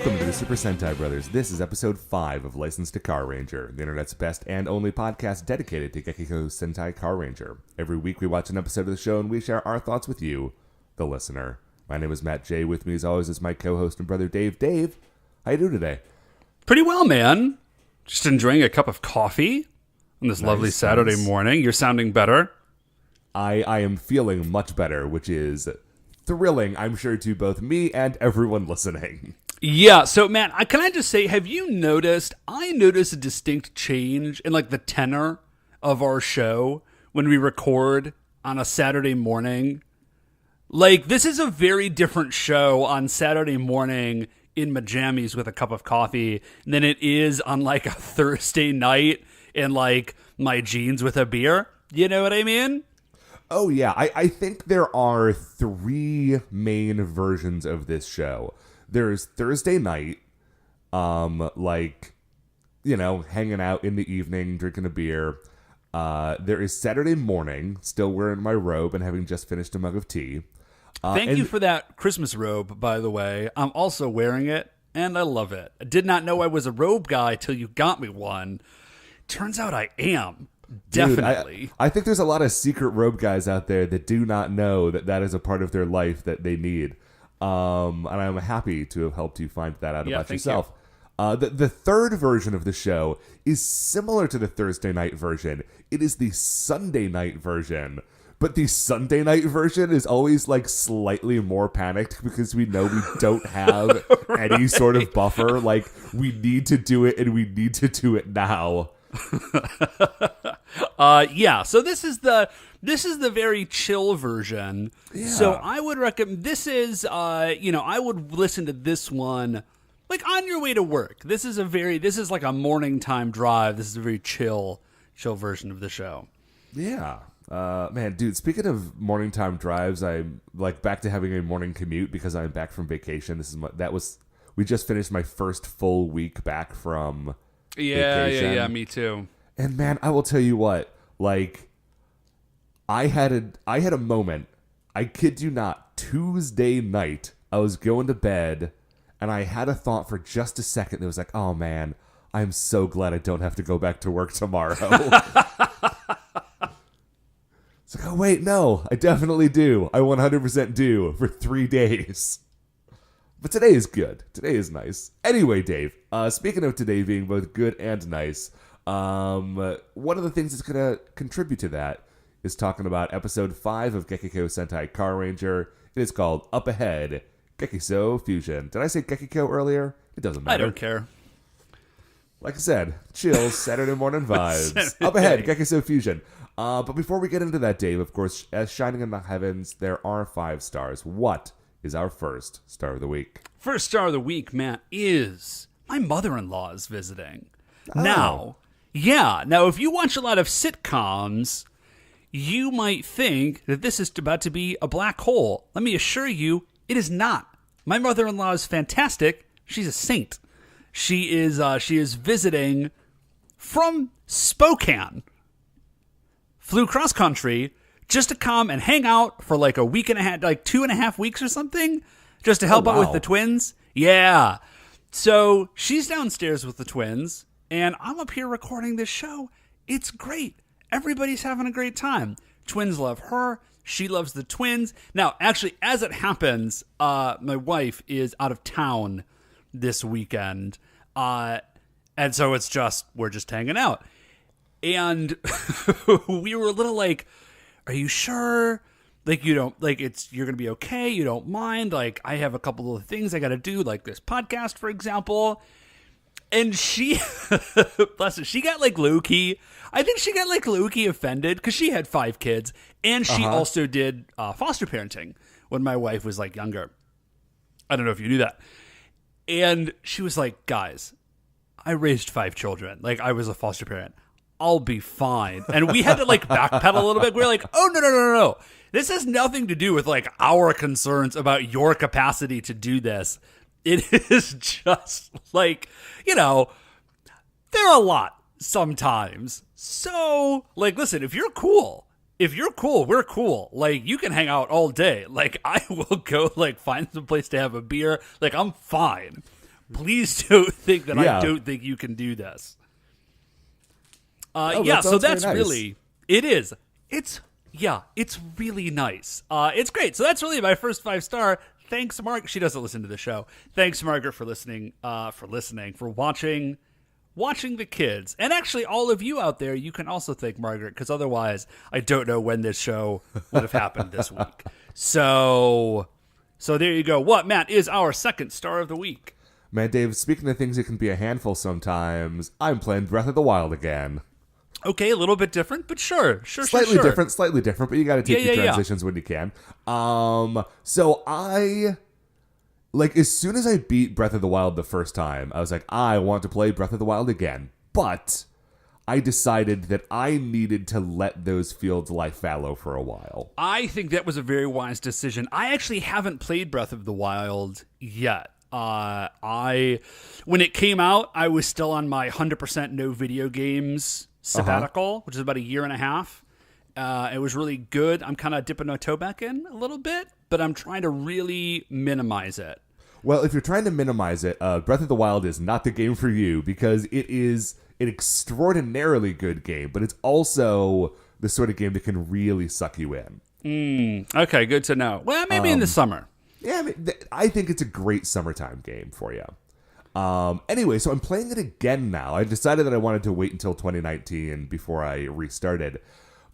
Welcome to the Super Sentai Brothers. This is episode 5 of License to Carranger, the internet's best and only podcast dedicated to Gekisou Sentai Carranger. Every week we watch an episode of the show and we share our thoughts with you, the listener. My name is Matt J. With me as always is my co-host and brother Dave. Dave, how you doing today? Pretty well, man. Just enjoying a cup of coffee on this lovely Saturday morning. You're sounding better. I am feeling much better, which is thrilling, I'm sure, to both me and everyone listening. Yeah, so Matt, can I just say, have you noticed, I noticed a distinct change in like the tenor of our show when we record on a Saturday morning. Like, this is a very different show on Saturday morning in my jammies with a cup of coffee than it is on like a Thursday night in like my jeans with a beer. You know what I mean? Oh, yeah. I think there are 3 main versions of this show. There's Thursday night, like, you know, hanging out in the evening, drinking a beer. There is Saturday morning, still wearing my robe and having just finished a mug of tea. Thank you for that Christmas robe, by the way. I'm also wearing it, and I love it. I did not know I was a robe guy till you got me one. Turns out I am. Definitely. Dude, I think there's a lot of secret robe guys out there that do not know that that is a part of their life that they need. And I'm happy to have helped you find that out about yourself. The third version of the show is similar to the Thursday night version. It is the Sunday night version. But the Sunday night version is always like slightly more panicked because we know we don't have any sort of buffer. Like, we need to do it and we need to do it now. Yeah, so this is the very chill version. Yeah. So I would recommend, this is, I would listen to this one like on your way to work. This is like a morning time drive. This is a very chill version of the show. Yeah. Man, dude, speaking of morning time drives, I'm like back to having a morning commute because I'm back from vacation. We just finished my first full week back from vacation. Yeah, me too. And man, I will tell you what, like, I had a moment, I kid you not, Tuesday night, I was going to bed, and I had a thought for just a second that was like, oh man, I'm so glad I don't have to go back to work tomorrow. It's like, oh wait, no, I definitely do. I 100% do for 3 days. But today is good. Today is nice. Anyway, Dave, speaking of today being both good and nice, one of the things that's going to contribute to that is talking about episode 5 of Gekisou Sentai Carranger. It is called Up Ahead, Gekisou Fusion. Did I say Gekisou earlier? It doesn't matter. I don't care. Like I said, chills, Saturday morning vibes. Up Ahead, Gekisou Fusion. But before we get into that, Dave, of course, as shining in the heavens, there are 5 stars. What is our first star of the week? First star of the week, Matt, is my mother-in-law is visiting. Oh. Now, if you watch a lot of sitcoms, you might think that this is about to be a black hole. Let me assure you, it is not. My mother-in-law is fantastic. She's a saint. She is visiting from Spokane. Flew cross country just to come and hang out for like a week and a half, like 2.5 weeks or something, just to help out with the twins. Yeah. So she's downstairs with the twins, and I'm up here recording this show. It's great. Everybody's having a great time. Twins love her. She loves the twins. Now, actually, as it happens, my wife is out of town this weekend. And so we're just hanging out. And we were a little like, are you sure? Like, you don't, like, you're going to be okay. You don't mind. Like, I have a couple of things I got to do, like this podcast, for example. And she, bless her, she got like low-key. I think she got like low-key offended because she had 5 kids. And she also did foster parenting when my wife was like younger. I don't know if you knew that. And she was like, guys, I raised 5 children. Like, I was a foster parent. I'll be fine. And we had to like backpedal a little bit. We were like, oh, no. This has nothing to do with like our concerns about your capacity to do this. It is just like, they're a lot sometimes. So, like, listen, if you're cool, we're cool. Like, you can hang out all day. Like, I will go, like, find some place to have a beer. Like, I'm fine. Please don't think that Yeah. I don't think you can do this. Oh, yeah, that so sounds that's very nice. really, it is. It's really nice. It's great. So that's really my first 5-star. Thanks, Mark. She doesn't listen to the show. Thanks, Margaret, for listening, for watching the kids. And actually, all of you out there, you can also thank Margaret, because otherwise, I don't know when this show would have happened this week. So there you go. What, Matt, is our second star of the week? Man, Dave, speaking of things that can be a handful sometimes, I'm playing Breath of the Wild again. Okay, a little bit different, but sure. Slightly different, but you got to take your transitions when you can. So I, like, as soon as I beat Breath of the Wild the first time, I was like, I want to play Breath of the Wild again. But I decided that I needed to let those fields lie fallow for a while. I think that was a very wise decision. I actually haven't played Breath of the Wild yet. When it came out, I was still on my 100% no video games sabbatical, which is about a year and a half. It was really good. I'm kind of dipping my toe back in a little bit, but I'm trying to really minimize it. Well, if you're trying to minimize it, Breath of the Wild is not the game for you, because it is an extraordinarily good game, but it's also the sort of game that can really suck you in. Okay, good to know. Well, maybe in the summer. Yeah, I mean, I think it's a great summertime game for you. Anyway, so I'm playing it again now. I decided that I wanted to wait until 2019 before I restarted.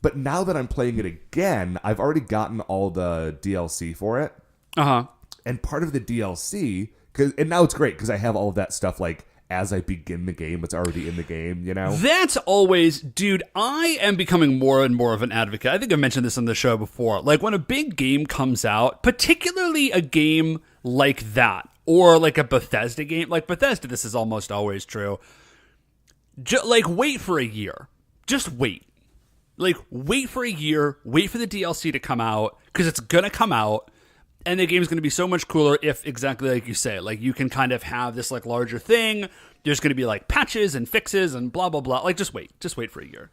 But now that I'm playing it again, I've already gotten all the DLC for it. Uh-huh. And part of the DLC, and now it's great because I have all of that stuff, like, as I begin the game, it's already in the game, you know? That's always, dude, I am becoming more and more of an advocate. I think I mentioned this on the show before. Like, when a big game comes out, particularly a game like that, or like a Bethesda game, like Bethesda, this is almost always true. Wait for a year. Just wait. Like, wait for a year, wait for the DLC to come out, because it's going to come out. And the game's going to be so much cooler if, exactly like you say, like, you can kind of have this, like, larger thing. There's going to be, like, patches and fixes and blah, blah, blah. Like, just wait for a year.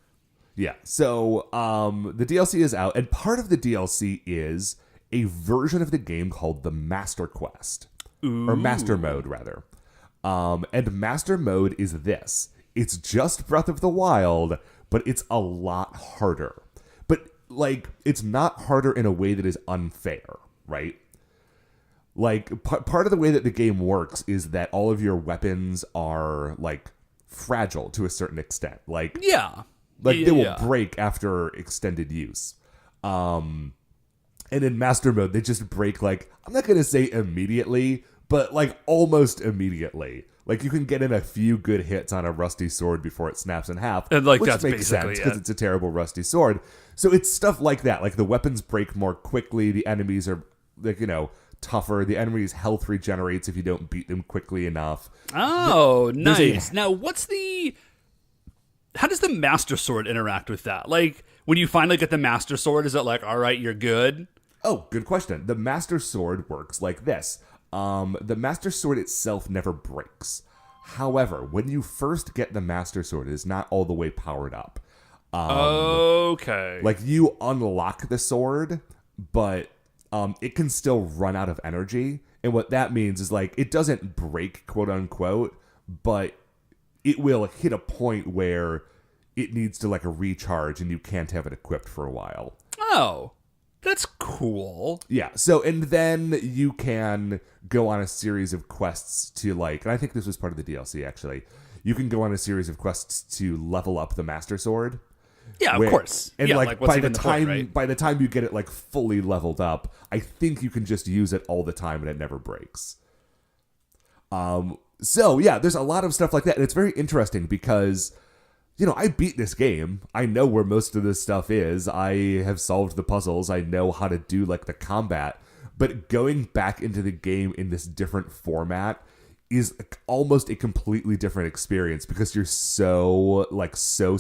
Yeah. So the DLC is out, and part of the DLC is a version of the game called the Master Quest. Ooh. Or Master Mode, rather. And Master Mode is this. It's just Breath of the Wild, but it's a lot harder. But, like, it's not harder in a way that is unfair, right? Like, part of the way that the game works is that all of your weapons are, like, fragile to a certain extent. Like, they will break after extended use. And in Master Mode, they just break, like, I'm not going to say immediately, but, like, almost immediately. Like, you can get in a few good hits on a rusty sword before it snaps in half. And, like, which that's makes sense because it's a terrible rusty sword. So it's stuff like that. Like, the weapons break more quickly. The enemies are, like, you know, tougher. The enemy's health regenerates if you don't beat them quickly enough. Oh, nice. Now, how does the Master Sword interact with that? Like, when you finally get the Master Sword, is it like, all right, you're good? Oh, good question. The Master Sword works like this. The Master Sword itself never breaks. However, when you first get the Master Sword, it is not all the way powered up. Okay. Like, you unlock the sword, but it can still run out of energy. And what that means is, like, it doesn't break, quote unquote, but it will hit a point where it needs to, like, recharge, and you can't have it equipped for a while. Oh, that's cool. Yeah. So, and then you can go on a series of quests to, like, and I think this was part of the DLC, actually. You can go on a series of quests to level up the Master Sword. Yeah, of course. And, yeah, like, what's by the point, time right? by the time you get it, like, fully leveled up, I think you can just use it all the time and it never breaks. So yeah, there's a lot of stuff like that, and it's very interesting because, you know, I beat this game. I know where most of this stuff is. I have solved the puzzles. I know how to do, like, the combat. But going back into the game in this different format is almost a completely different experience because you're so, like, so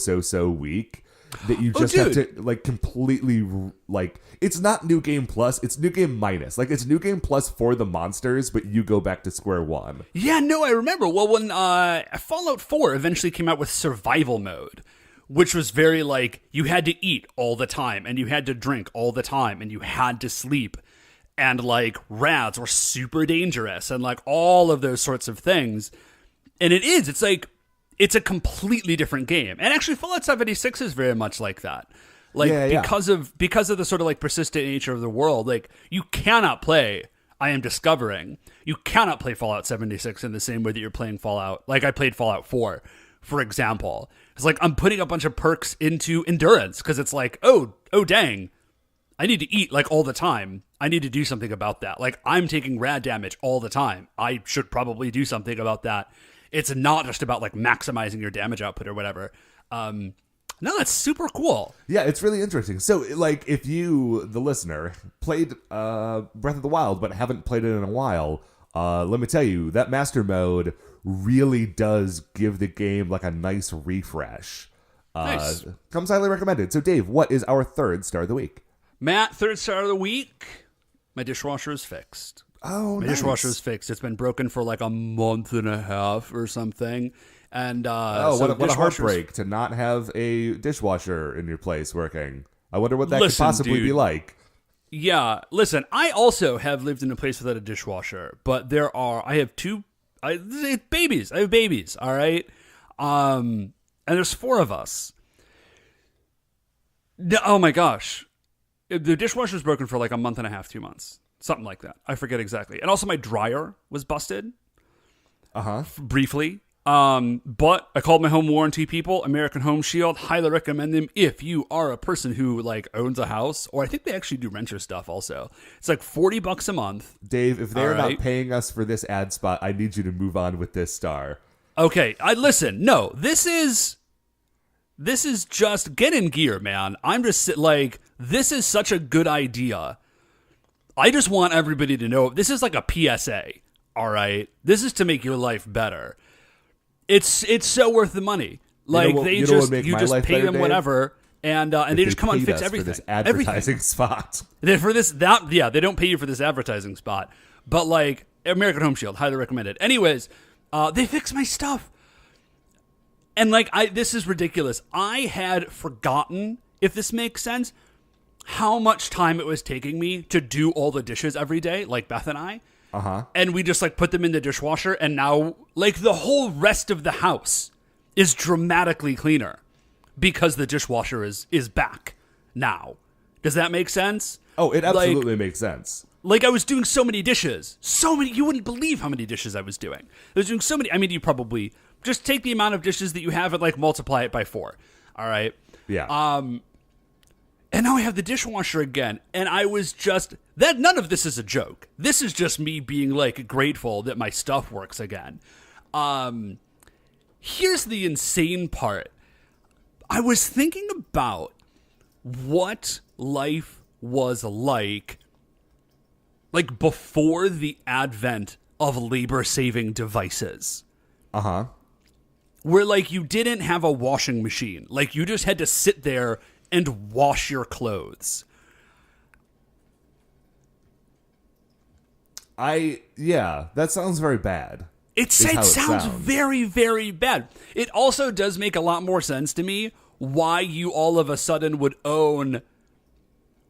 weak that you just have to, like, completely, like, it's not New Game Plus, it's New Game Minus. Like, it's New Game Plus for the monsters, but you go back to square one. Yeah, no, I remember. Well, when Fallout 4 eventually came out with survival mode, which was very, like, you had to eat all the time, and you had to drink all the time, and you had to sleep. and like rads were super dangerous and like all of those sorts of things. And it's like, it's a completely different game. And actually Fallout 76 is very much like that. Like because of the sort of like persistent nature of the world, like you cannot play, I am discovering, you cannot play Fallout 76 in the same way that you're playing Fallout. Like I played Fallout 4, for example. It's like I'm putting a bunch of perks into endurance because it's like, oh dang, I need to eat like all the time. I need to do something about that. Like I'm taking rad damage all the time. I should probably do something about that. It's not just about like maximizing your damage output or whatever. No, that's super cool. Yeah, it's really interesting. So, like, if you, the listener, played Breath of the Wild but haven't played it in a while, let me tell you, that master mode really does give the game, like, a nice refresh. Nice. Comes highly recommended. So, Dave, what is our third star of the week? Matt, third star of the week, my dishwasher is fixed. Oh, my dishwasher is fixed. It's been broken for, like, a month and a half or something. And what a heartbreak to not have a dishwasher in your place working. I wonder what that could possibly be like. Yeah, listen, I also have lived in a place without a dishwasher, but I have babies. I have babies, all right? And there's 4 of us. Oh my gosh. The dishwasher's broken for like a month and a half, 2 months. Something like that. I forget exactly. And also my dryer was busted. Briefly. But I called my home warranty people, American Home Shield, highly recommend them if you are a person who like owns a house, or I think they actually do renter stuff also. It's like $40 a month. Dave, if they're not paying us for this ad spot, I need you to move on with this star. Okay, no, this is just get in gear, man. I'm just like, this is such a good idea. I just want everybody to know this is like a PSA. All right. This is to make your life better. It's so worth the money. Like you just pay them whatever, and they just come on and fix everything. For this advertising spot. They don't pay you for this advertising spot, but like American Home Shield, highly recommended. Anyways, they fix my stuff, and like this is ridiculous. I had forgotten, if this makes sense, how much time it was taking me to do all the dishes every day, like Beth and I. And we just like put them in the dishwasher, and now like the whole rest of the house is dramatically cleaner because the dishwasher is back now. Does that make sense? Oh, it absolutely makes sense. Like I was doing so many dishes, you wouldn't believe how many dishes I was doing. I was doing so many. I mean, you probably just take the amount of dishes that you have and like multiply it by 4. All right. Yeah. And now I have the dishwasher again, and I was just... none of this is a joke. This is just me being, like, grateful that my stuff works again. Here's the insane part. I was thinking about what life was like before the advent of labor-saving devices. Where, like, you didn't have a washing machine. Like, you just had to sit there and wash your clothes. That sounds very bad. It sounds very, very bad. It also does make a lot more sense to me why you all of a sudden would own,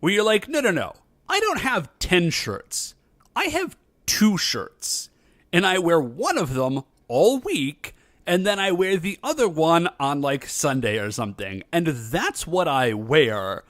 where you're like, no, I don't have 10 shirts. I have 2 shirts. And I wear one of them all week, and then I wear the other one on, like, Sunday or something. And that's what I wear.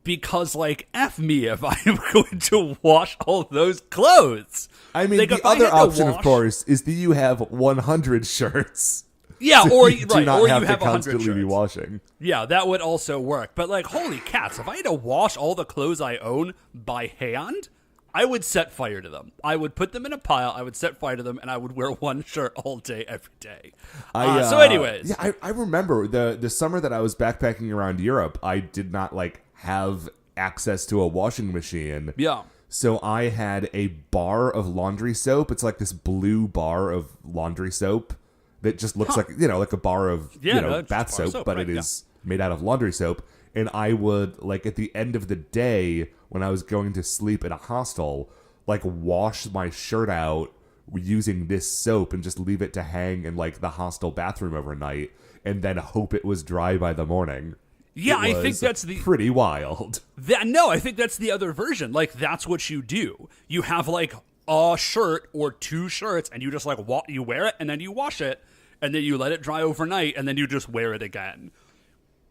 Because, like, F me if I am going to wash all those clothes. I mean, like, the other option, of course, is that you have 100 shirts. Yeah, so or you do not or have you to have 100 constantly shirts. be washing. Yeah, that would also work. But, like, holy cats, if I had to wash all the clothes I own by hand, I would set fire to them. I would put them in a pile, I would set fire to them, and I would wear one shirt all day, every day. So anyways. Yeah, I remember the summer that I was backpacking around Europe, I did not, like, have access to a washing machine. Yeah. So I had a bar of laundry soap. It's like this blue bar of laundry soap that just looks like, like a bar of, bath soap, but right, it is made out of laundry soap. And I would, like, at the end of the day, when I was going to sleep in a hostel, like, wash my shirt out using this soap and just leave it to hang in, like, the hostel bathroom overnight, and then hope it was dry by the morning. Yeah, I think that's pretty wild. I think that's the other version. Like, that's what you do. You have, like, a shirt or two shirts, and you just, like, you wear it, and then you wash it, and then you let it dry overnight, and then you just wear it again.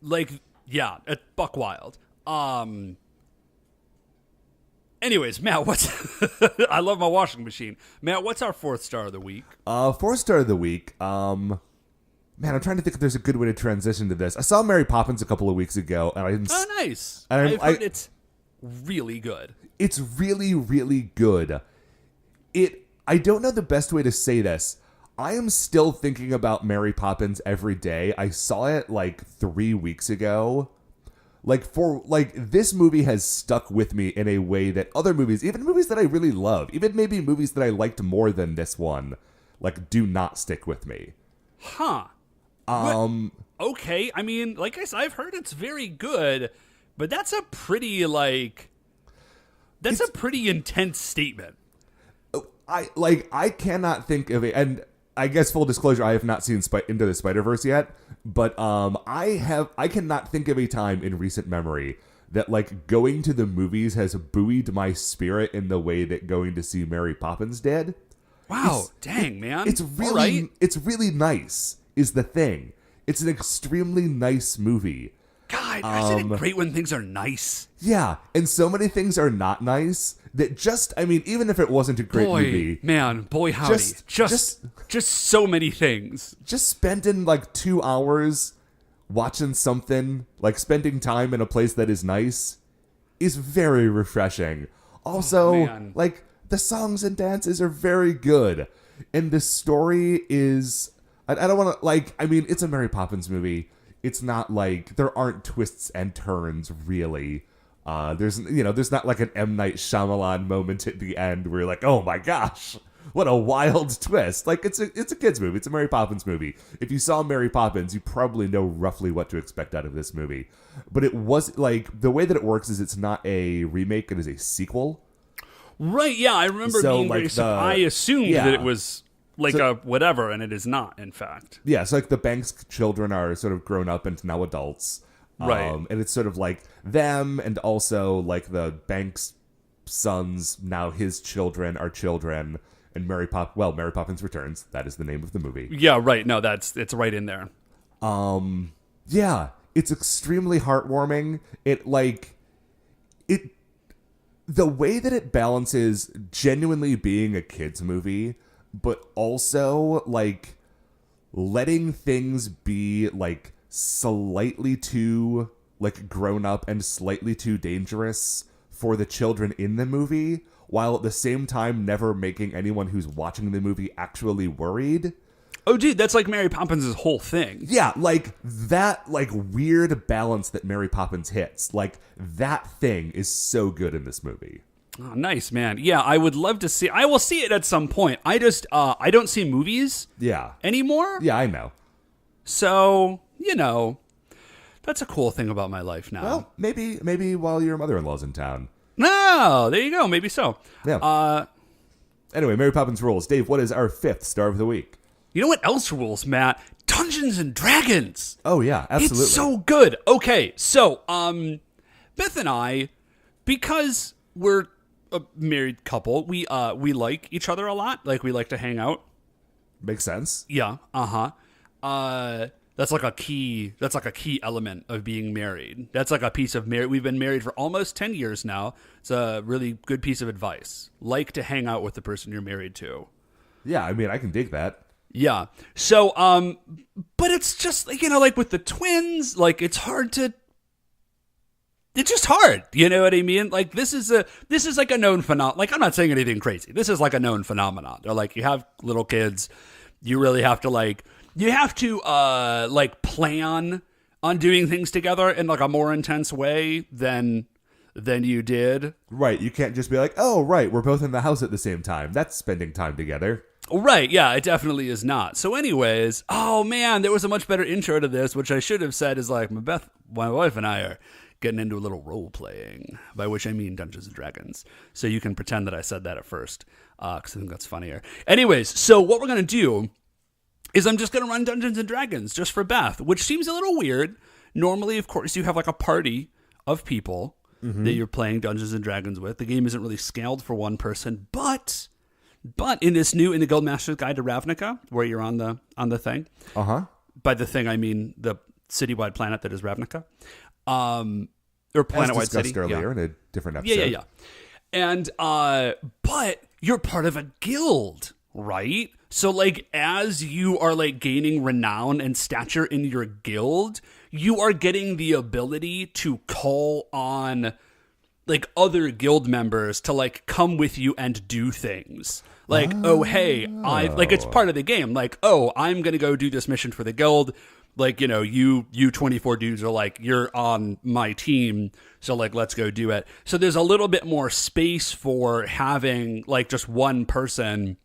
Like, yeah, it's buck wild. Anyways, Matt, I love my washing machine. Matt, what's our 4th star of the week? 4th star of the week, man, I'm trying to think if there's a good way to transition to this. I saw Mary Poppins a couple of weeks ago, and nice. And I've heard it's really good. It's really, really good. I don't know the best way to say this. I am still thinking about Mary Poppins every day. I saw it like 3 weeks ago. This movie has stuck with me in a way that other movies, even movies that I really love, even maybe movies that I liked more than this one, like, do not stick with me. Huh. Okay, I mean, like I said, I've heard it's very good, but that's a pretty, a pretty intense statement. I cannot think of it, and I guess full disclosure, I have not seen Into the Spider-Verse yet, but I cannot think of a time in recent memory that, like, going to the movies has buoyed my spirit in the way that going to see Mary Poppins did. Wow, dang, man. It's really nice, is the thing. It's an extremely nice movie. God, isn't it great when things are nice? Yeah, and so many things are not nice that even if it wasn't a great movie. Man, boy howdy. Just so many things. Just spending like 2 hours watching something, like spending time in a place that is nice, is very refreshing. Also, like, the songs and dances are very good. And the story is... I don't want to, it's a Mary Poppins movie. It's not like, there aren't twists and turns, really. There's not like an M. Night Shyamalan moment at the end where you're like, oh my gosh, what a wild twist. Like, it's a kid's movie. It's a Mary Poppins movie. If you saw Mary Poppins, you probably know roughly what to expect out of this movie. But it was, like, the way that it works is it's not a remake, it is a sequel. Right, yeah, I remember being very surprised. I assumed that it was... a whatever, and it is not, in fact. Yeah, so, like, the Banks children are sort of grown up and now adults. Right. And it's sort of like them, and also, like, the Banks sons, now his children are children, and Mary Poppins Returns. That is the name of the movie. Yeah, right. No, it's right in there. Yeah, it's extremely heartwarming. The way that it balances genuinely being a kid's movie, but also, like, letting things be, like, slightly too, like, grown up and slightly too dangerous for the children in the movie, while at the same time never making anyone who's watching the movie actually worried. Oh, dude, that's like Mary Poppins' whole thing. Yeah, like, that, like, weird balance that Mary Poppins hits. Like, that thing is so good in this movie. Oh, nice, man. Yeah, I would love to see... I will see it at some point. I just... I don't see movies anymore. Yeah, I know. So, that's a cool thing about my life now. Well, maybe while your mother-in-law's in town. No, there you go. Maybe so. Yeah. Anyway, Mary Poppins rules. Dave, what is our 5th star of the week? You know what else rules, Matt? Dungeons and Dragons. Oh, yeah, absolutely. It's so good. Okay, so, Beth and I, because we're a married couple, we like each other a lot. Like, we like to hang out. Makes sense. Yeah. That's like a key element of being married. That's like a piece of marriage. We've been married for almost 10 years now. It's a really good piece of advice. Like to hang out with the person you're married to. Yeah, I mean, I can dig that. Yeah. So, but it's just, like with the twins, like, it's just hard. You know what I mean? Like, this is like a known phenomenon. Like, I'm not saying anything crazy. This is like a known phenomenon. They're like, you have little kids, you really have to plan on doing things together in like a more intense way than you did. Right. You can't just be like, oh, right, we're both in the house at the same time. That's spending time together. Right, yeah, it definitely is not. So anyways, oh man, there was a much better intro to this, which I should have said is like, my wife and I are getting into a little role-playing, by which I mean Dungeons & Dragons. So you can pretend that I said that at first, because I think that's funnier. Anyways, so what we're going to do is I'm just going to run Dungeons & Dragons just for Beth, which seems a little weird, Normally, of course, you have like a party of people that you're playing Dungeons and Dragons with. The game isn't really scaled for one person, but in this new in the Guildmaster's Guide to Ravnica, where you're on the thing, by the thing I mean the citywide planet that is Ravnica, or planet-wide city. Earlier in a different episode. Yeah. And but you're part of a guild, right? So like as you are like gaining renown and stature in your guild, you are getting the ability to call on like other guild members to like come with you and do things. Like, oh hey, like it's part of the game. Like, oh, I'm gonna go do this mission for the guild. Like, you know, you 24 dudes are like, you're on my team, so like let's go do it. So there's a little bit more space for having like just one person.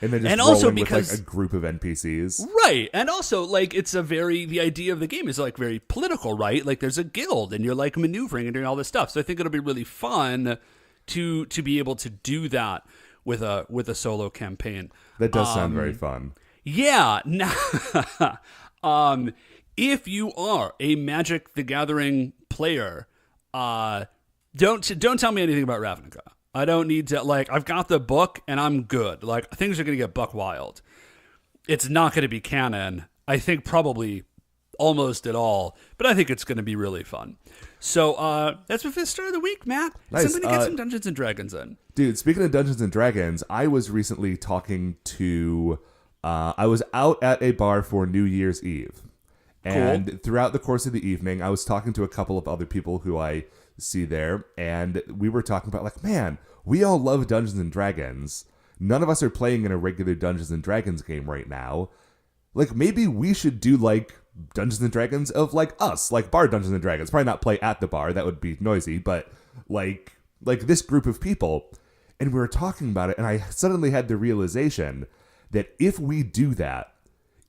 And then just also because with like a group of NPCs. Right. And also like the idea of the game is like very political, right? Like there's a guild and you're like maneuvering and doing all this stuff. So I think it'll be really fun to be able to do that with a solo campaign. That does sound very fun. Yeah. Now, if you are a Magic the Gathering player, don't tell me anything about Ravnica. I don't need to, like, I've got the book and I'm good. Like, things are going to get buck wild. It's not going to be canon. I think probably almost at all, but I think it's going to be really fun. So, that's my fifth star of the week, Matt. Nice. Something to get some Dungeons and Dragons in. Dude, speaking of Dungeons and Dragons, I was recently talking to, I was out at a bar for New Year's Eve. And throughout the course of the evening, I was talking to a couple of other people who I see there, and we were talking about like, man, we all love Dungeons and Dragons. None of us are playing in a regular Dungeons and Dragons game right now. Like, maybe we should do like Dungeons and Dragons of like us, like bar Dungeons and Dragons. Probably not play at the bar, that would be noisy, but like this group of people. And we were talking about it, and I suddenly had the realization that if we do that,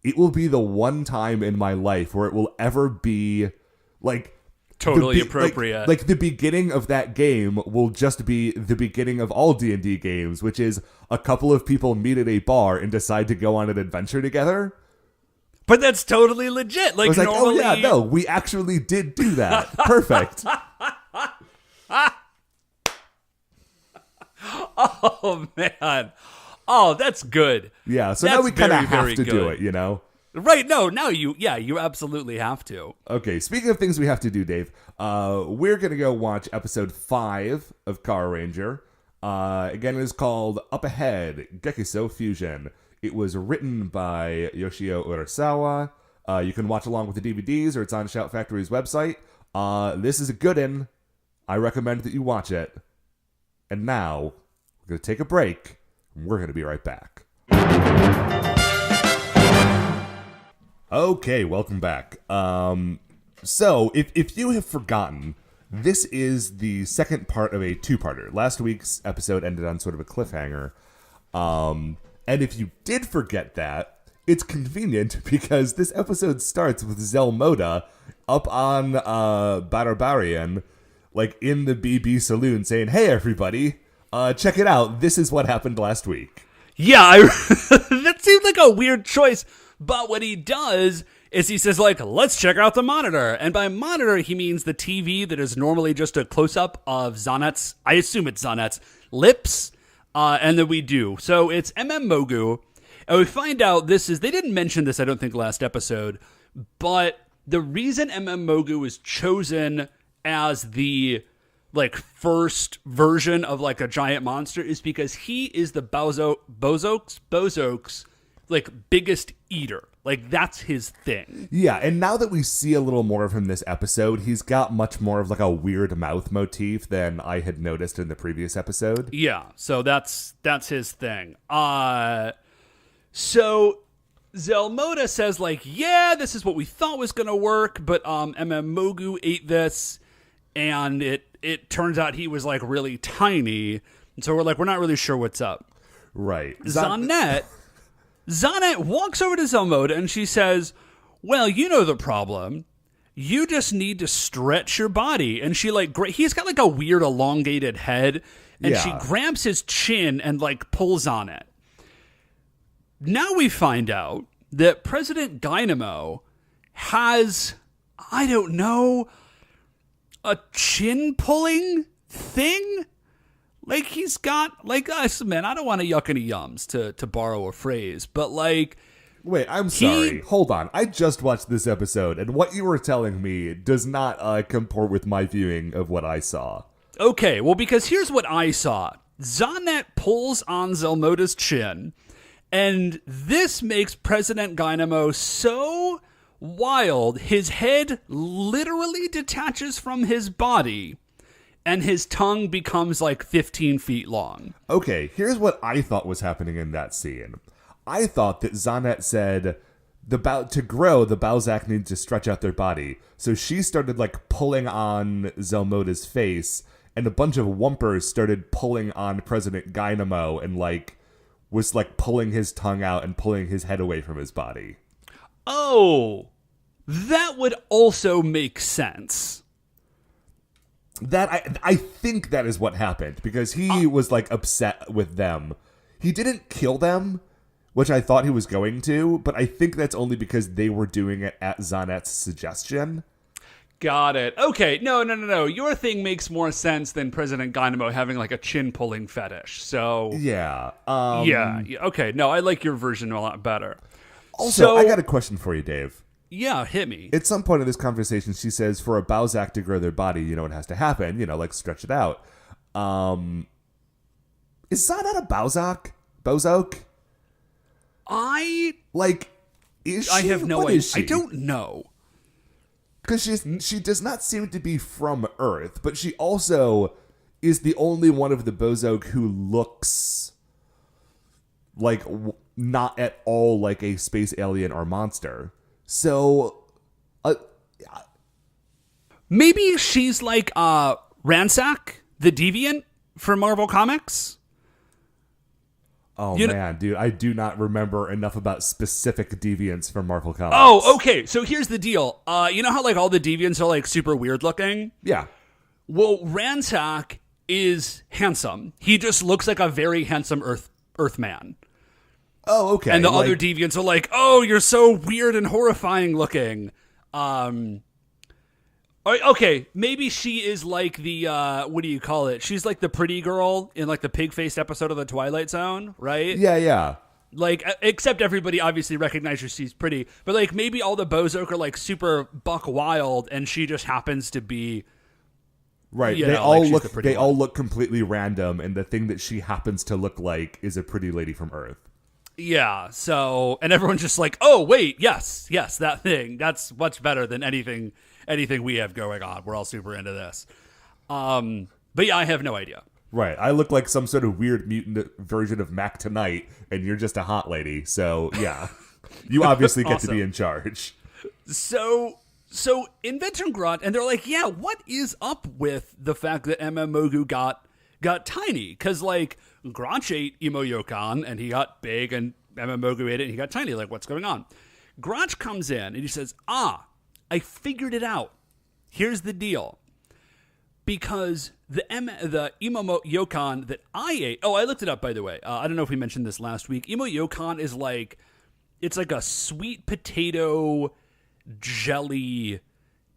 it will be the one time in my life where it will ever be like totally appropriate. Like the beginning of that game will just be the beginning of all D&D games, which is a couple of people meet at a bar and decide to go on an adventure together. But that's totally legit. Like, I was like, normally... oh yeah, no, we actually did do that. Perfect. Oh man. Oh, that's good. Yeah, so now we kind of have to do it, you know? Right, no, now you absolutely have to. Okay, speaking of things we have to do, Dave, we're going to go watch episode 5 of Carranger. Again, it is called Up Ahead, Gekisou Fusion. It was written by Yoshio Urasawa. You can watch along with the DVDs, or it's on Shout Factory's website. This is a good one. I recommend that you watch it. And now, we're going to take a break, and we're going to be right back. Okay, welcome back. So, if you have forgotten, this is the second part of a two-parter. Last week's episode ended on sort of a cliffhanger. And if you did forget that, it's convenient because this episode starts with Zelmoda up on Barbarian, like in the BB Saloon saying, hey everybody, check it out, this is what happened last week. Yeah, that seemed like a weird choice. But what he does is he says, like, let's check out the monitor. And by monitor, he means the TV that is normally just a close-up of Zanet's, I assume it's Zanet's, lips. And then we do. So it's Mogu. And we find out they didn't mention this, I don't think, last episode. But the reason Mogu was chosen as the, like, first version of, like, a giant monster is because he is the Bozoks, like, biggest eater. Like, that's his thing. Yeah, and now that we see a little more of him this episode, he's got much more of, like, a weird mouth motif than I had noticed in the previous episode. Yeah, so that's his thing. So Zelmoda says, like, yeah, this is what we thought was going to work, but Mogu ate this, and it turns out he was, like, really tiny, and so we're like, we're not really sure what's up. Right. Zanet walks over to Zelmoda and she says, well, you know the problem. You just need to stretch your body. And she he's got like a weird elongated head and she grabs his chin and like pulls on it. Now we find out that President Dynamo has I don't know, a chin-pulling thing? Like, he's got, like, man, I don't want to yuck any yums, to borrow a phrase, but, like... Wait, I'm sorry. Hold on. I just watched this episode, and what you were telling me does not comport with my viewing of what I saw. Okay, well, because here's what I saw. Zanet pulls on Zelmoda's chin, and this makes President Dynamo so wild, his head literally detaches from his body, and his tongue becomes like 15 feet long. Okay, here's what I thought was happening in that scene. I thought that Zanet said, to grow, the Balzac need to stretch out their body. So she started, like, pulling on Zelmoda's face, and a bunch of Wumpers started pulling on President Dynamo and, like, was, like, pulling his tongue out and pulling his head away from his body. Oh, that would also make sense. That I think that is what happened, because he was, like, upset with them. He didn't kill them, which I thought he was going to, but I think that's only because they were doing it at Zanet's suggestion. Got it. Okay, no. Your thing makes more sense than President Dynamo having, like, a chin-pulling fetish, so... Yeah. Yeah, okay, no, I like your version a lot better. Also, I got a question for you, Dave. Yeah, hit me. At some point in this conversation, she says, for a Balzac to grow their body, you know what has to happen, like, stretch it out. Is Zanet a Balzac? Bozok? I have no idea. I don't know. Because she does not seem to be from Earth, but she also is the only one of the Bozok who looks like not at all like a space alien or monster. So, maybe she's like Ransack, the Deviant for Marvel Comics. Oh, man, dude, I do not remember enough about specific deviants from Marvel Comics. Oh, okay, so here's the deal. You know how, like, all the deviants are, like, super weird looking? Yeah. Well, Ransack is handsome. He just looks like a very handsome Earthman. Oh, okay. And the other deviants are like, oh, you're so weird and horrifying looking. Okay, maybe she is like the, what do you call it? She's like the pretty girl in, like, the pig-faced episode of The Twilight Zone, right? Yeah. Like, except everybody obviously recognizes she's pretty. But, like, maybe all the Bozok are, like, super buck wild, and she just happens to be... Right, they all look completely random, and the thing that she happens to look like is a pretty lady from Earth. Yeah, so... And everyone's just like, oh, wait, yes, that thing. That's much better than anything we have going on. We're all super into this. But yeah, I have no idea. Right. I look like some sort of weird mutant version of Mac Tonight, and you're just a hot lady. So, yeah. You obviously get to be in charge. So Inventor Grunt, and they're like, yeah, what is up with the fact that Mogu got tiny? Because, like, Grunch ate Imo Yokan, and he got big, and Mogu ate it, and he got tiny. Like, what's going on? Grunch comes in, and he says, I figured it out. Here's the deal. Because the Imo Yokan that I ate... Oh, I looked it up, by the way. I don't know if we mentioned this last week. Imo Yokan is like... It's like a sweet potato jelly,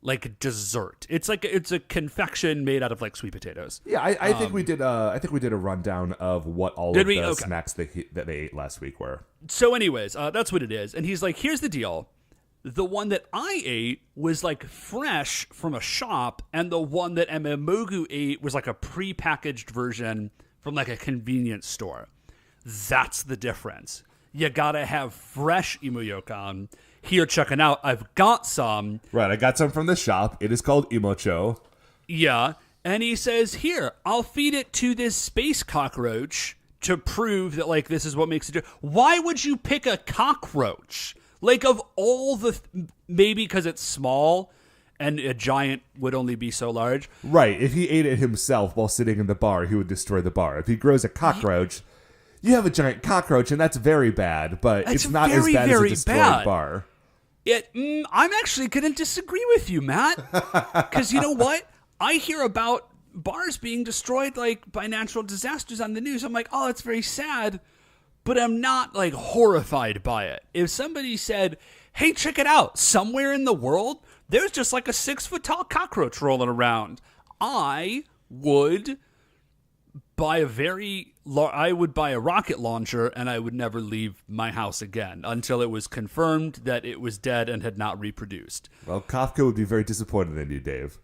like, dessert. It's a confection made out of, like, sweet potatoes. Yeah, I think we did a rundown of what all of the snacks that they ate last week were. So anyways, that's what it is. And he's like, here's the deal. The one that I ate was, like, fresh from a shop, and the one that Mogu ate was, like, a prepackaged version from, like, a convenience store. That's the difference. You gotta have fresh Imo Yokan. Here, check it out. I've got some. Right, I got some from the shop. It is called Imocho. Yeah, and he says, here, I'll feed it to this space cockroach to prove that, like, this is what makes it do. Why would you pick a cockroach? Like, of all the... maybe because it's small and a giant would only be so large. Right. If he ate it himself while sitting in the bar, he would destroy the bar. If he grows a cockroach, you have a giant cockroach, and that's very bad, but it's not as bad as a destroyed bar. I'm actually going to disagree with you, Matt. Because you know what? I hear about bars being destroyed, like, by natural disasters on the news. I'm like, oh, that's very sad. But I'm not, like, horrified by it. If somebody said, hey, check it out, somewhere in the world, there's just like a 6-foot tall cockroach rolling around. I would buy a rocket launcher, and I would never leave my house again until it was confirmed that it was dead and had not reproduced. Well, Kafka would be very disappointed in you, Dave.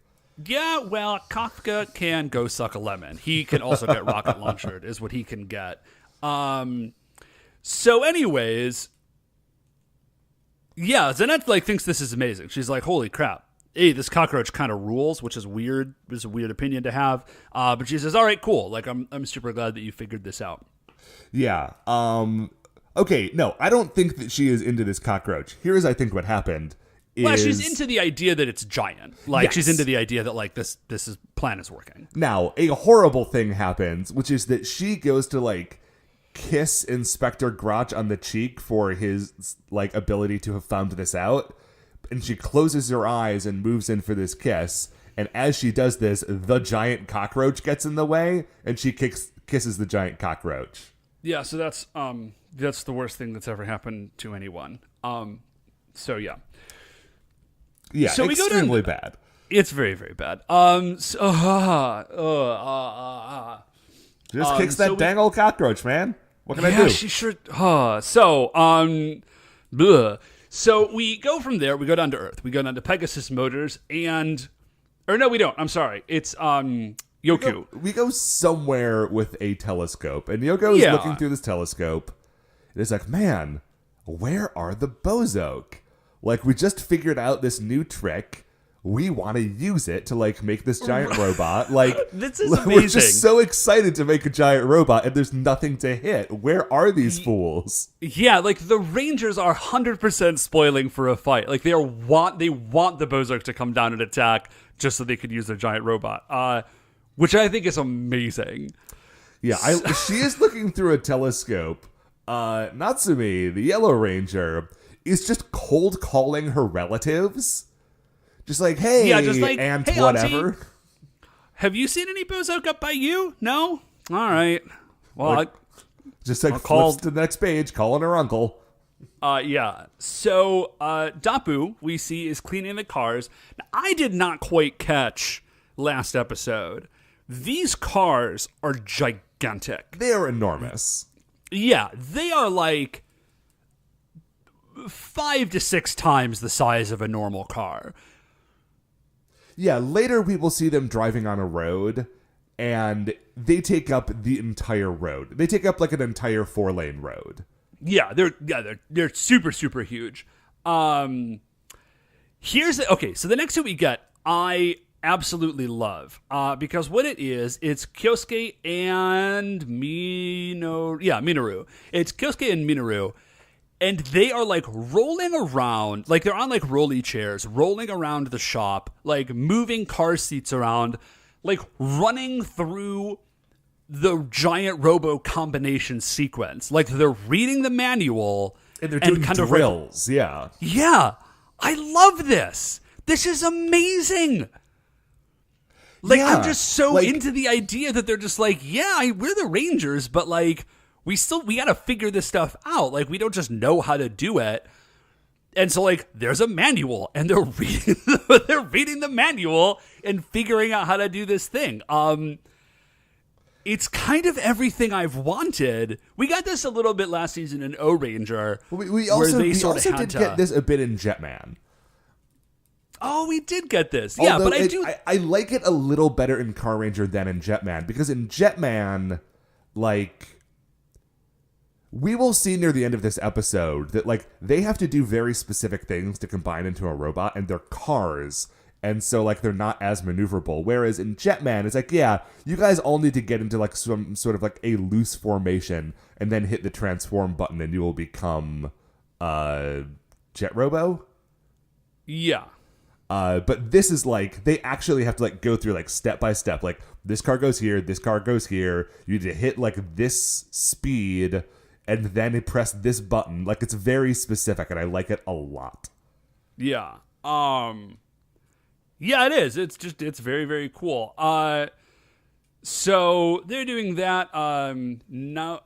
Yeah, well, Kafka can go suck a lemon. He can also get rocket launched, is what he can get. So anyways, yeah, Zanette like thinks this is amazing. She's like, holy crap. Hey, this cockroach kind of rules, which is weird. It's a weird opinion to have. But she says, all right, cool. Like, I'm super glad that you figured this out. Yeah. Okay, no, I don't think that she is into this cockroach. Here's, I think, what happened. Well, she's into the idea that it's giant. Like, she's into the idea that, like, this plan is working. Now, a horrible thing happens, which is that she goes to, like, kiss Inspector Grotch on the cheek for his, like, ability to have found this out. And she closes her eyes and moves in for this kiss. And as she does this, the giant cockroach gets in the way, and she kisses the giant cockroach. Yeah, so that's the worst thing that's ever happened to anyone. So, yeah. Yeah, so extremely bad. It's very, very bad. Just kicks that dang old cockroach, man. What can I do? Yeah, she sure. So we go from there. We go down to Earth. We go down to Pegasus Motors, or no, we don't. I'm sorry. It's Yoku. We go somewhere with a telescope, and Yoko is looking through this telescope. And it's like, man, where are the Bozoke? Like, we just figured out this new trick. We want to use it to, like, make this giant robot. Like, this is amazing. We're just so excited to make a giant robot, and there's nothing to hit. Where are these fools? Yeah, like, the Rangers are 100% spoiling for a fight. Like, they want the Bozoke to come down and attack just so they could use their giant robot, which I think is amazing. Yeah, she is looking through a telescope. Natsumi, the Yellow Ranger, is just cold calling her relatives. Just like, hey, aunt, hey, whatever. Auntie, have you seen any Bozoke up by you? No? All right. Well, just like flips to the next page, calling her uncle. Yeah. So, Dapu, we see, is cleaning the cars. Now, I did not quite catch last episode. These cars are gigantic. They are enormous. Yeah, they are like 5 to 6 times the size of a normal car. Yeah, later we will see them driving on a road, and they take up the entire road. They take up like an entire 4-lane road. Yeah, they're super, super huge. Okay, so the next two we get, I absolutely love, because what it is, it's Kyosuke and Minoru. Yeah, Minoru. It's Kyosuke and Minoru. And they are, like, rolling around, like, they're on, like, rolly chairs, rolling around the shop, like, moving car seats around, like, running through the giant robo combination sequence. Like, they're reading the manual. And they're doing kind drills, yeah. Yeah. I love this. This is amazing. Like, I'm just so into the idea that they're just like, yeah, we're the Rangers, but, like, we gotta figure this stuff out. Like, we don't just know how to do it. And so, like, there's a manual, and they're reading the manual and figuring out how to do this thing. It's kind of everything I've wanted. We got this a little bit last season in O-Ranger. We also did get this a bit in Jetman. Oh, we did get this. Yeah, although but I like it a little better in Carranger than in Jetman, because in Jetman, like, we will see near the end of this episode that, like, they have to do very specific things to combine into a robot, and they're cars, and so, like, they're not as maneuverable. Whereas in Jetman, it's like, yeah, you guys all need to get into, like, some sort of, like, a loose formation, and then hit the transform button, and you will become Jet Robo. Yeah. But this is, like, they actually have to, like, go through, like, step by step. Like, this car goes here, this car goes here. You need to hit, like, this speed, and then press this button. Like, it's very specific, and I like it a lot. Yeah. Yeah, it is. It's very, very cool. So they're doing that. Now,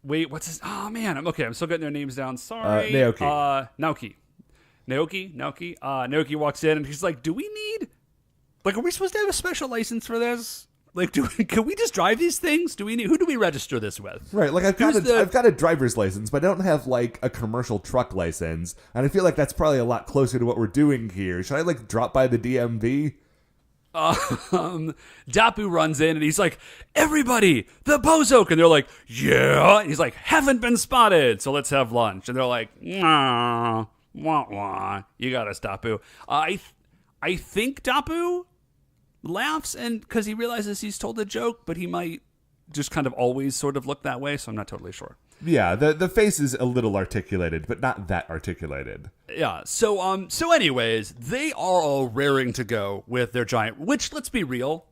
wait, what's his? Oh man, I'm still getting their names down. Sorry. Naoki. Naoki walks in and he's like, do we need, like, are we supposed to have a special license for this? Like, can we just drive these things? Who do we register this with? Right, like I've got a driver's license, but I don't have like a commercial truck license, and I feel like that's probably a lot closer to what we're doing here. Should I like drop by the DMV? Dapu runs in and he's like, everybody, the Bozoke, and they're like, yeah. And he's like, haven't been spotted, so let's have lunch. And they're like, nah, wah wah. You got us, Dapu. I think Dapu laughs and because he realizes he's told a joke, but he might just kind of always sort of look that way, so I'm not totally sure. Yeah, the face is a little articulated, but not that articulated. Yeah, so anyways, they are all raring to go with their giant, which, let's be real,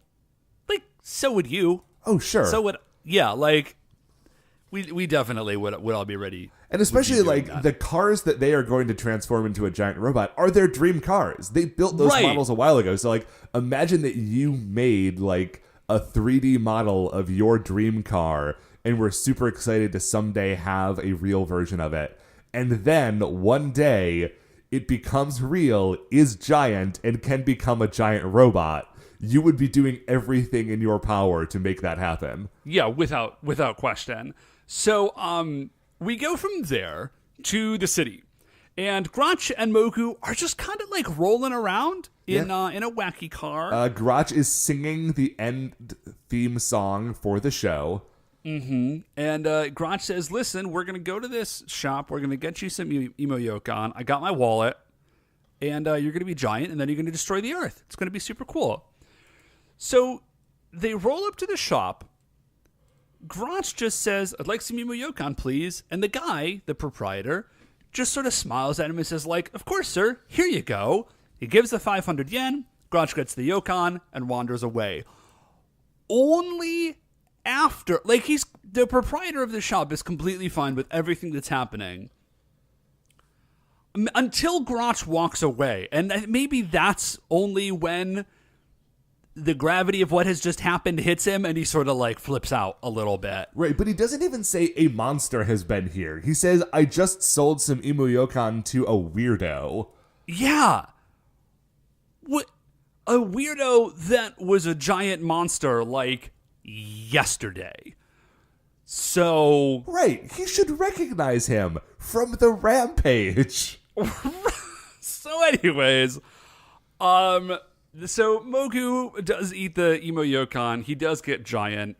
like, so would you. Oh, sure. So would, yeah, like, we definitely would all be ready. And especially, like, the cars that they are going to transform into a giant robot are their dream cars. They built those models a while ago. So, like, imagine that you made, like, a 3D model of your dream car and we're super excited to someday have a real version of it. And then, one day, it becomes real, is giant, and can become a giant robot. You would be doing everything in your power to make that happen. Yeah, without question. So, we go from there to the city, and Grotch and Moku are just kind of like rolling around in a wacky car. Grotch is singing the end theme song for the show. Mm-hmm. And Grotch says, listen, we're going to go to this shop. We're going to get you some emo yokon. I got my wallet, and you're going to be giant, and then you're going to destroy the earth. It's going to be super cool. So they roll up to the shop. Grotch just says, I'd like some emo yokon, please. And the guy, the proprietor, just sort of smiles at him and says, like, of course, sir, here you go. He gives the 500 yen. Grotch gets the yokon and wanders away. Only after, like, the proprietor of the shop is completely fine with everything that's happening until Grotch walks away. And maybe that's only when the gravity of what has just happened hits him and he sort of like flips out a little bit. Right, but he doesn't even say a monster has been here. He says, I just sold some emo yokon to a weirdo. Yeah. What? A weirdo that was a giant monster like yesterday. So... Right, he should recognize him from the Rampage. So anyways, so Moku does eat the emo yokon. He does get giant,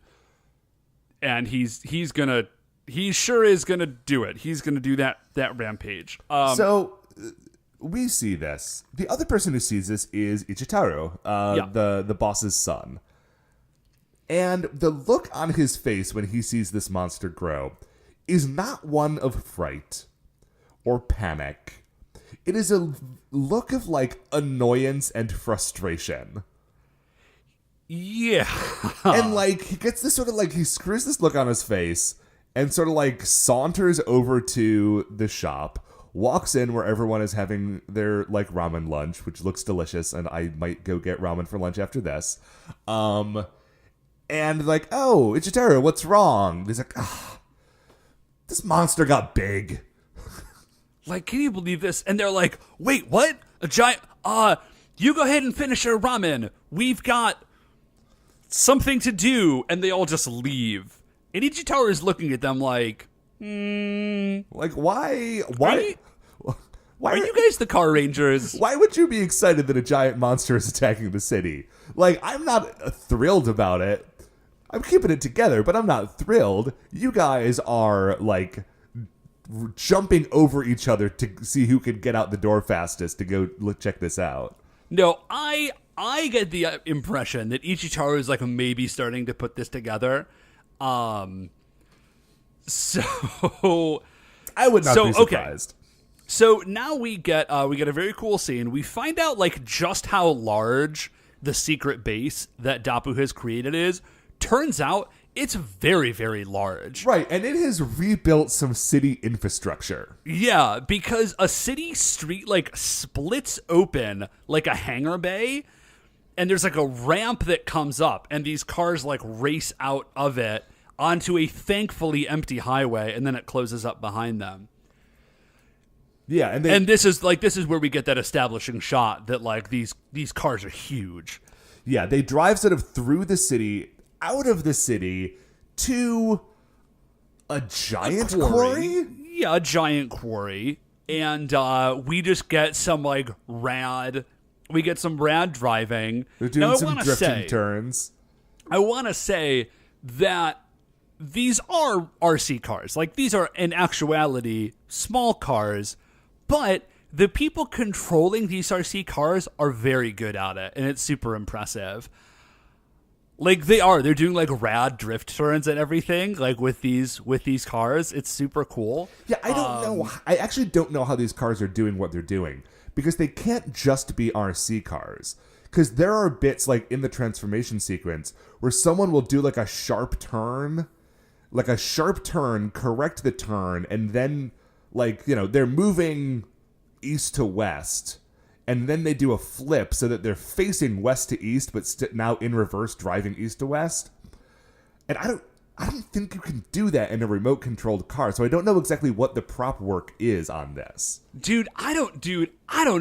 and he sure is gonna do it. He's gonna do that rampage. So we see this. The other person who sees this is Ichitaro, the boss's son. And the look on his face when he sees this monster grow is not one of fright or panic. It is a look of, like, annoyance and frustration. Yeah. And, like, he gets this sort of, like, he screws this look on his face and sort of, like, saunters over to the shop, walks in where everyone is having their, like, ramen lunch, which looks delicious, and I might go get ramen for lunch after this. And, like, oh, Ichitaro, what's wrong? And he's like, this monster got big. Like, can you believe this? And they're like, wait, what? A giant... you go ahead and finish your ramen. We've got something to do. And they all just leave. And Ichitaro is looking at them like, Like, why? Are you guys the Carrangers? Why would you be excited that a giant monster is attacking the city? Like, I'm not thrilled about it. I'm keeping it together, but I'm not thrilled. You guys are, like, jumping over each other to see who can get out the door fastest to go check this out. No, I get the impression that Ichitaro is, like, maybe starting to put this together. So I would not be surprised. Okay. So now we get a very cool scene. We find out, like, just how large the secret base that Dapu has created is. Turns out it's very, very large. Right, and it has rebuilt some city infrastructure. Yeah, because a city street, like, splits open like a hangar bay, and there's, like, a ramp that comes up, and these cars, like, race out of it onto a thankfully empty highway, and then it closes up behind them. Yeah, and this is where we get that establishing shot that like these cars are huge. Yeah, they drive sort of through the city, out of the city, to a giant quarry? Yeah, a giant quarry. And we just get some like rad driving. They're doing some drifting turns. I want to say that these are RC cars. Like, these are, in actuality, small cars, but the people controlling these RC cars are very good at it, and it's super impressive. Like, they're doing like rad drift turns and everything, like with these cars. It's super cool. Yeah, I don't know. I actually don't know how these cars are doing what they're doing, because they can't just be RC cars. Because there are bits like in the transformation sequence where someone will do like a sharp turn, correct the turn, and then like, you know, they're moving east to west, and then they do a flip so that they're facing west to east, but now in reverse, driving east to west. And I don't think you can do that in a remote controlled car, so I don't know exactly what the prop work is on this. Dude, I don't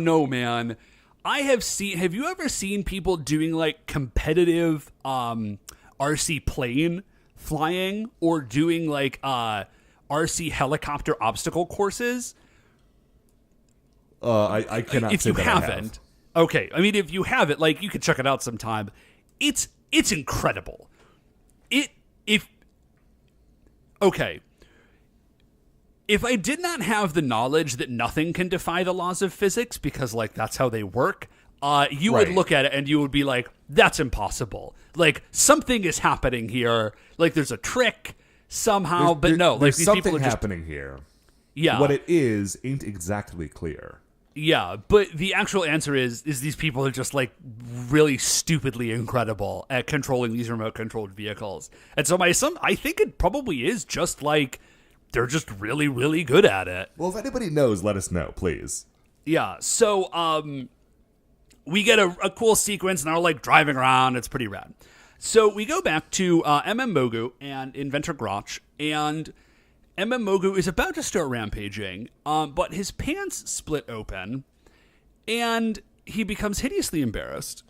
know, man. Have you ever seen people doing like competitive RC plane flying or doing like RC helicopter obstacle courses? I cannot say that I have. If you haven't, okay. I mean, if you have it, like, you could check it out sometime. It's incredible. If I did not have the knowledge that nothing can defy the laws of physics, because, like, that's how they work, you would look at it and you would be like, that's impossible. Like, something is happening here. Like, there's a trick somehow, but no. Like, these people are just happening here. Yeah. What it is ain't exactly clear. Yeah, but the actual answer is these people are just, like, really stupidly incredible at controlling these remote-controlled vehicles. And so I think it probably is just, like, they're just really, really good at it. Well, if anybody knows, let us know, please. Yeah, so we get a cool sequence, and they're, like, driving around. It's pretty rad. So we go back to MM Mogu and Inventor Grotch, and MM Mogu is about to start rampaging, but his pants split open, and he becomes hideously embarrassed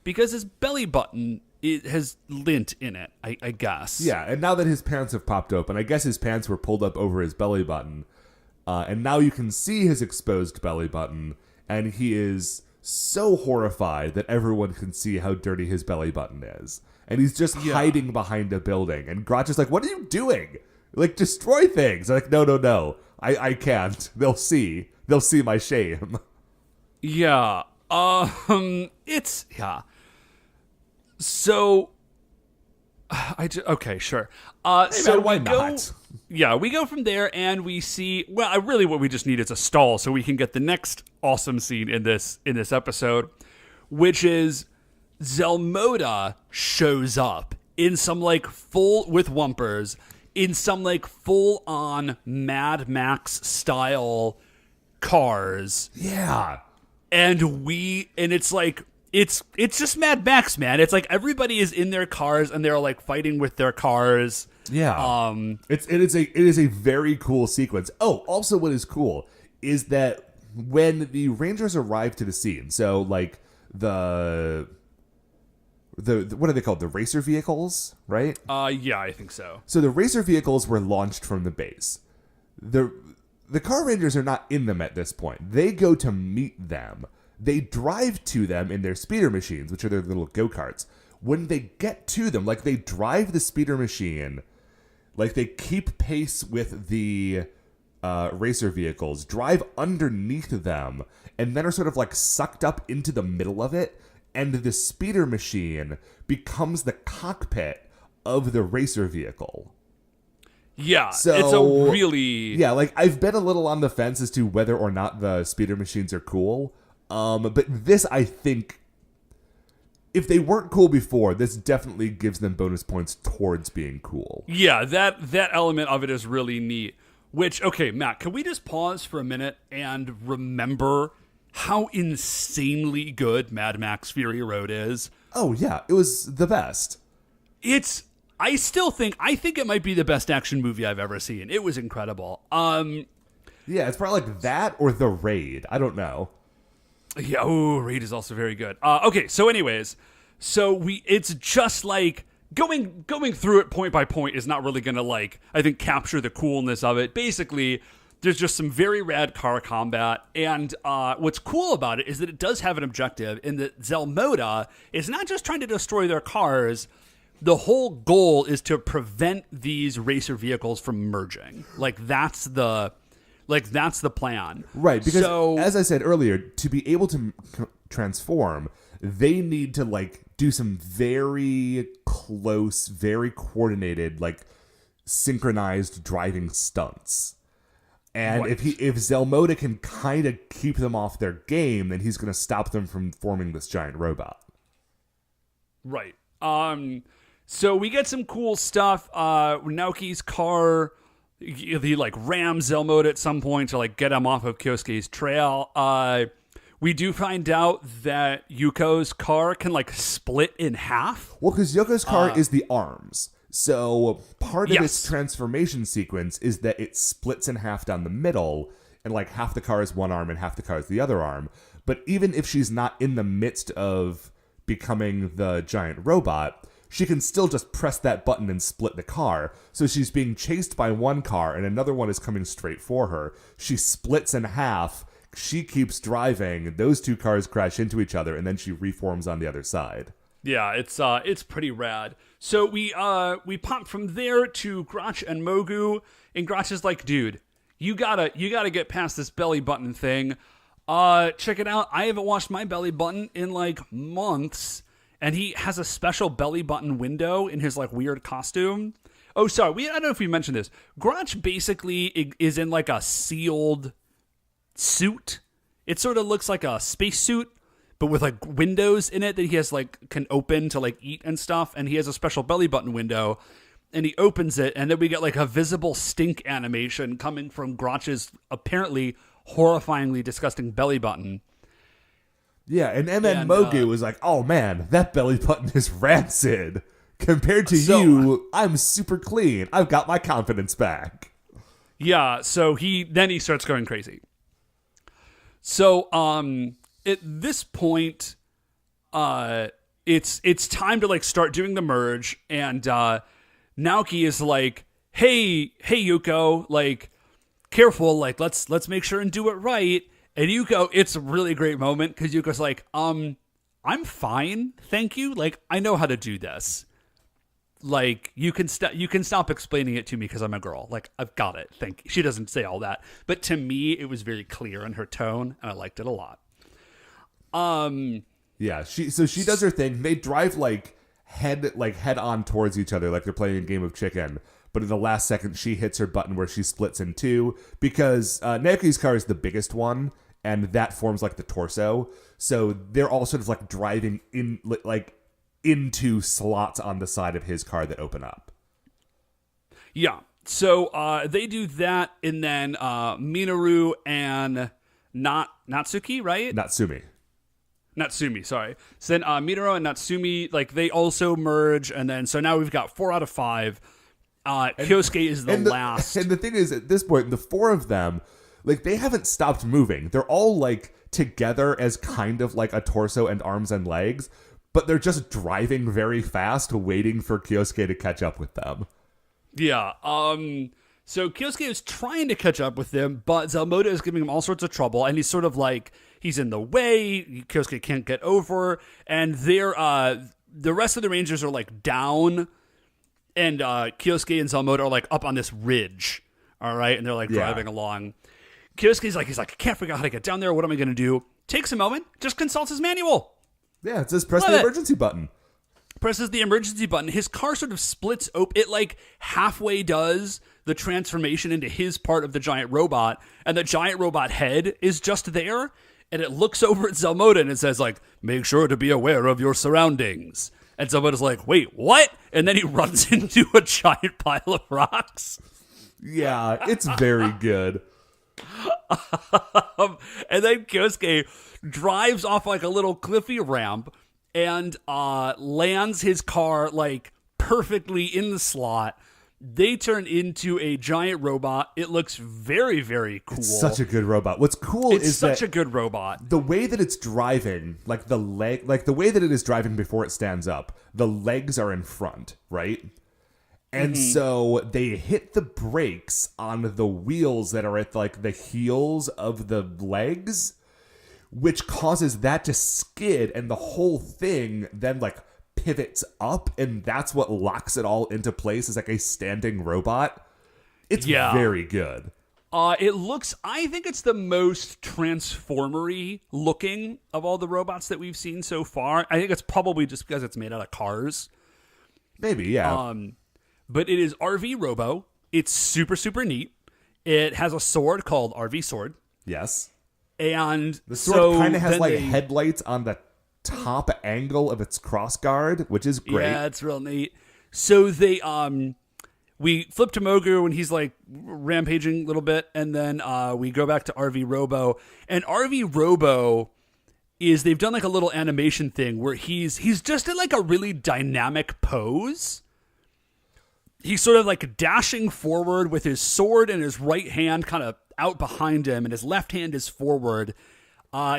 because his belly button has lint in it, I guess. Yeah, and now that his pants have popped open, I guess his pants were pulled up over his belly button, and now you can see his exposed belly button, and he is so horrified that everyone can see how dirty his belly button is. And he's just hiding behind a building, and Grotch is like, what are you doing? Like, destroy things. I'm like, no. I can't. They'll see my shame. Yeah. So, okay, sure. So man, why not? Yeah, we go from there and we see, well, really what we just need is a stall so we can get the next awesome scene in this episode, which is Zelmoda shows up in some, like, with Wumpers, in some, like, full-on Mad Max-style cars. Yeah. And it's like, it's just Mad Max, man. It's like everybody is in their cars, and they're, like, fighting with their cars. Yeah. It is a very cool sequence. Oh, also what is cool is that when the Rangers arrive to the scene, so, like, the what are they called? The racer vehicles, right? Yeah, I think so. So the racer vehicles were launched from the base. The Carrangers are not in them at this point. They go to meet them. They drive to them in their speeder machines, which are their little go-karts. When they get to them, like, they drive the speeder machine, like, they keep pace with the racer vehicles, drive underneath them, and then are sort of, like, sucked up into the middle of it. And the speeder machine becomes the cockpit of the racer vehicle. Yeah, so, it's a really... Yeah, like, I've been a little on the fence as to whether or not the speeder machines are cool. But this, I think, if they weren't cool before, this definitely gives them bonus points towards being cool. Yeah, that element of it is really neat. Which, okay, Matt, can we just pause for a minute and remember how insanely good Mad Max Fury Road is? Oh, yeah. It was the best. I think it might be the best action movie I've ever seen. It was incredible. Yeah, it's probably like that or The Raid. I don't know. Yeah, Raid is also very good. Okay, so anyways, it's just like going through it point by point is not really gonna like I think capture the coolness of it. Basically, there's just some very rad car combat, and what's cool about it is that it does have an objective in that Zelmoda is not just trying to destroy their cars. The whole goal is to prevent these racer vehicles from merging. That's the plan. Right, because as I said earlier, to be able to transform, they need to like do some very close, very coordinated, like synchronized driving stunts. And if Zelmoda can kind of keep them off their game, then he's going to stop them from forming this giant robot. Right. So we get some cool stuff. Naoki's car, he like rams Zelmoda at some point to like get him off of Kyosuke's trail. We do find out that Yuko's car can like split in half. Well, because Yuko's car is the arms. So part of its transformation sequence is that it splits in half down the middle, and like half the car is one arm and half the car is the other arm. But even if she's not in the midst of becoming the giant robot, she can still just press that button and split the car. So she's being chased by one car and another one is coming straight for her. She splits in half. She keeps driving. Those two cars crash into each other, and then she reforms on the other side. Yeah, it's pretty rad. So we pop from there to Grotch and Mogu, and Grotch is like, dude, you gotta get past this belly button thing. Check it out. I haven't washed my belly button in like months, and he has a special belly button window in his like weird costume. Oh, sorry, I don't know if we mentioned this. Grotch basically is in like a sealed suit. It sort of looks like a space suit, but with like windows in it that he has like can open to like eat and stuff, and he has a special belly button window, and he opens it, and then we get like a visible stink animation coming from Grotch's apparently horrifyingly disgusting belly button. Yeah, and Mogu was like, oh man, that belly button is rancid. Compared to you, I'm super clean. I've got my confidence back. Yeah, so he starts going crazy. So, at this point, it's time to like start doing the merge, and Naoki is like, "Hey, Yuko, like, careful, like, let's make sure and do it right." And Yuko, it's a really great moment because Yuko's like, "I'm fine, thank you. Like, I know how to do this. Like, you can stop explaining it to me because I'm a girl. Like, I've got it. Thank you." She doesn't say all that, but to me, it was very clear in her tone, and I liked it a lot. Yeah, she does her thing. They drive head on towards each other like they're playing a game of chicken. But in the last second, she hits her button where she splits in two because Naoki's car is the biggest one, and that forms like the torso. So they're all sort of like driving in like into slots on the side of his car that open up. Yeah. So they do that, and then Minoru and Natsuki, right? Natsumi, sorry. So then Minoru and Natsumi, like, they also merge, and then, so now we've got 4 out of 5. Kyosuke is the last. And the thing is, at this point, the 4 of them, like, they haven't stopped moving. They're all, like, together as kind of like a torso and arms and legs, but they're just driving very fast, waiting for Kyosuke to catch up with them. Yeah, so Kyosuke is trying to catch up with them, but Zelmoda is giving him all sorts of trouble, and he's sort of like, he's in the way, Kyosuke can't get over, and the rest of the Rangers are like down, and Kyosuke and Zelmoda are like up on this ridge, all right, and they're like driving along. Kyosuke's like, I can't figure out how to get down there, what am I going to do? Takes a moment, just consults his manual. Yeah, it says press the emergency button. Presses the emergency button. His car sort of splits open. It like halfway does the transformation into his part of the giant robot, and the giant robot head is just there, and it looks over at Zelmoda and it says like, make sure to be aware of your surroundings. And Zelmoda's like, wait, what? And then he runs into a giant pile of rocks. Yeah, it's very good. And then Kyosuke drives off like a little cliffy ramp and lands his car like perfectly in the slot. they turn into a giant robot. It looks very, very cool. It's such a good robot. What's cool is such a good robot. The way that it's driving, like the way that it is driving before it stands up, the legs are in front, right? And so they hit the brakes on the wheels that are at like the heels of the legs, which causes that to skid, and the whole thing then like pivots up, and that's what locks it all into place as like a standing robot. It's very good. It looks, I think it's the most Transformer-y looking of all the robots that we've seen so far. I think it's probably just because it's made out of cars. Maybe, yeah. But it is RV Robo. It's super, super neat. It has a sword called RV Sword. Yes. And the sword kind of has like headlights on the top angle of its crossguard, which is great. Yeah, it's real neat. So we flip to Mogu and he's like rampaging a little bit, and then we go back to RV Robo. And RV Robo they've done like a little animation thing where he's just in like a really dynamic pose. He's sort of like dashing forward with his sword in his right hand kind of out behind him, and his left hand is forward.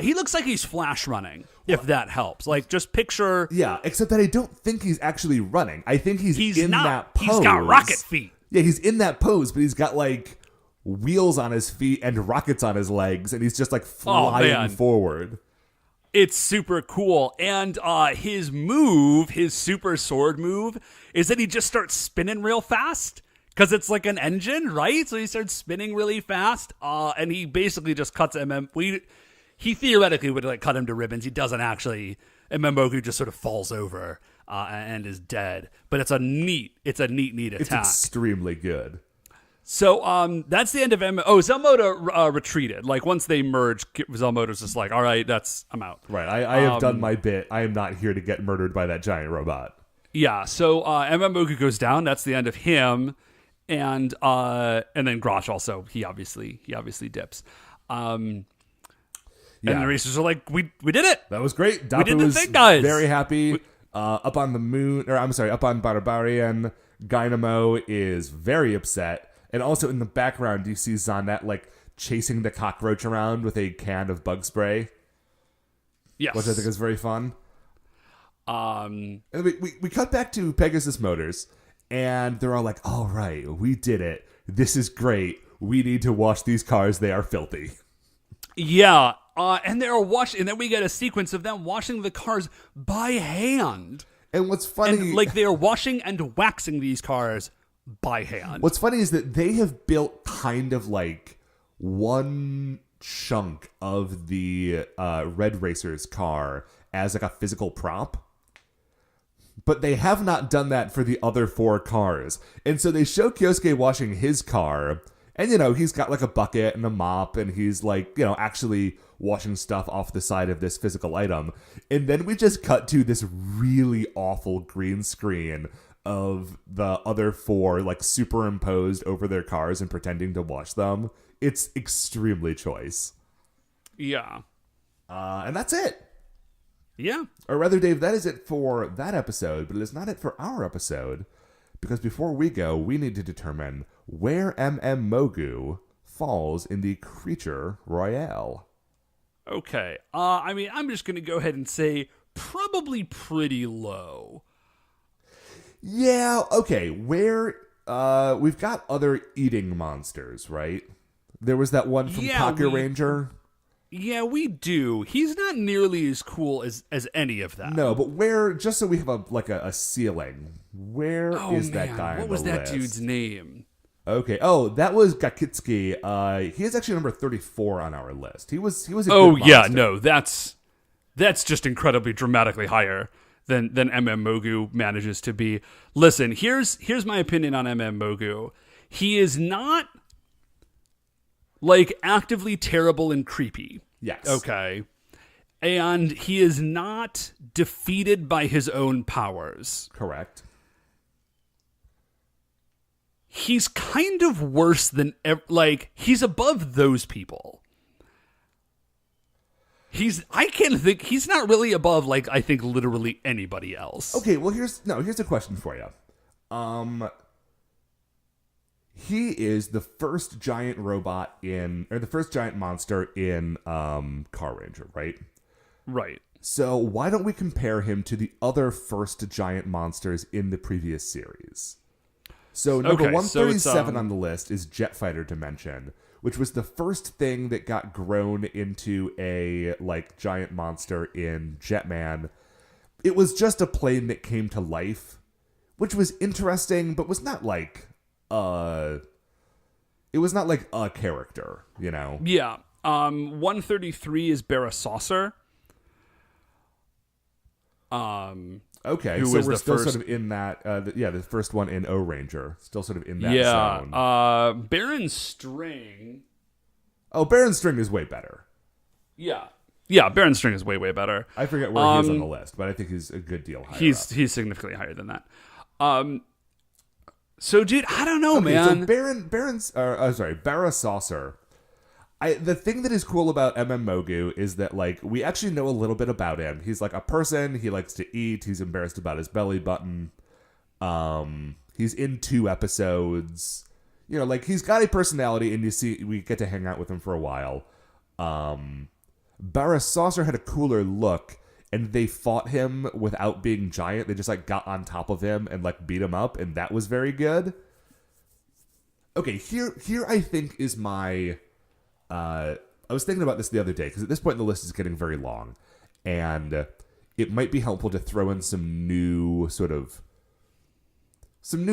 He looks like he's flash running, if that helps. Like, just picture... Yeah, except that I don't think he's actually running. I think he's in that pose. He's got rocket feet. Yeah, he's in that pose, but he's got, like, wheels on his feet and rockets on his legs, and he's just, like, flying forward. It's super cool. And his super sword move, is that he just starts spinning real fast. Because it's like an engine, right? So he starts spinning really fast, and he basically just cuts he theoretically would like cut him to ribbons. He doesn't actually. And Mogu just sort of falls over and is dead. But it's a neat attack. It's extremely good. So that's the end of Zelmoda retreated. Like once they merged, Zelmoda's just like, all right, I'm out. Right. I have done my bit. I am not here to get murdered by that giant robot. Yeah. So Mogu goes down. That's the end of him. And then Grosh also. He obviously dips. And the racers are like, we did it. That was great. Dapu we did the thing, guys. Very happy. Up on the moon, or I'm sorry, up on Barbarian, Dynamo is very upset. And also in the background, you see Zanet like chasing the cockroach around with a can of bug spray. Yes. Which I think is very fun. And we cut back to Pegasus Motors, and they're all like, all right, we did it. This is great. We need to wash these cars. They are filthy. Yeah. And they're washing, and then we get a sequence of them washing the cars by hand. And what's funny, and, like, they are washing and waxing these cars by hand. What's funny is that they have built kind of like one chunk of the Red Racer's car as like a physical prop. But they have not done that for the other 4 cars. And so they show Kyosuke washing his car, and, you know, he's got like a bucket and a mop, and he's like, you know, actually washing stuff off the side of this physical item. And then we just cut to this really awful green screen of the other 4 like superimposed over their cars and pretending to wash them. It's extremely choice. Yeah. And that's it. Yeah. Or rather, Dave, that is it for that episode, but it is not it for our episode, because before we go, we need to determine where MM Mogu falls in the Creature Royale. Okay. I mean, I'm just going to go ahead and say probably pretty low. Yeah, okay. Where, we've got other eating monsters, right? There was that one from Carranger. Yeah, we do. He's not nearly as cool as any of that. No, but where, just so we have a ceiling, where is that guy on the list? What was that dude's name? Okay. Oh, that was Gekisou. He is actually number 34 on our list. He was a good monster. Yeah, no, that's just incredibly dramatically higher than MM Mogu manages to be. Listen, here's my opinion on MM Mogu. He is not like actively terrible and creepy. Yes. Okay. And he is not defeated by his own powers. Correct. He's kind of worse than, he's above those people. He's not really above, I think literally anybody else. Okay, well, here's a question for you. He is the first giant robot the first giant monster in Carranger, right? Right. So why don't we compare him to the other first giant monsters in the previous series? So number 137 on the list is Jet Fighter Dimension, which was the first thing that got grown into a giant monster in Jetman. It was just a plane that came to life, which was interesting, but was not it was not like a character, you know? Yeah. 133 is Barra Saucer. Okay, who so was we're the still first... sort of in that, the first one in O-Ranger. Still sort of in that zone. Yeah, Baron String... Oh, Baron String is way better. Yeah. Yeah, Baron String is way, way better. I forget where he is on the list, but I think he's a good deal higher up. He's significantly higher than that. So, dude, I don't know, man. So Barra Saucer. The thing that is cool about Mogu is that, we actually know a little bit about him. He's a person. He likes to eat. He's embarrassed about his belly button. He's in 2 episodes. You know, he's got a personality, and we get to hang out with him for a while. Barra Saucer had a cooler look, and they fought him without being giant. They just, got on top of him and, beat him up, and that was very good. Okay, here I think is my... I was thinking about this the other day, because at this point the list is getting very long, and it might be helpful to throw in some new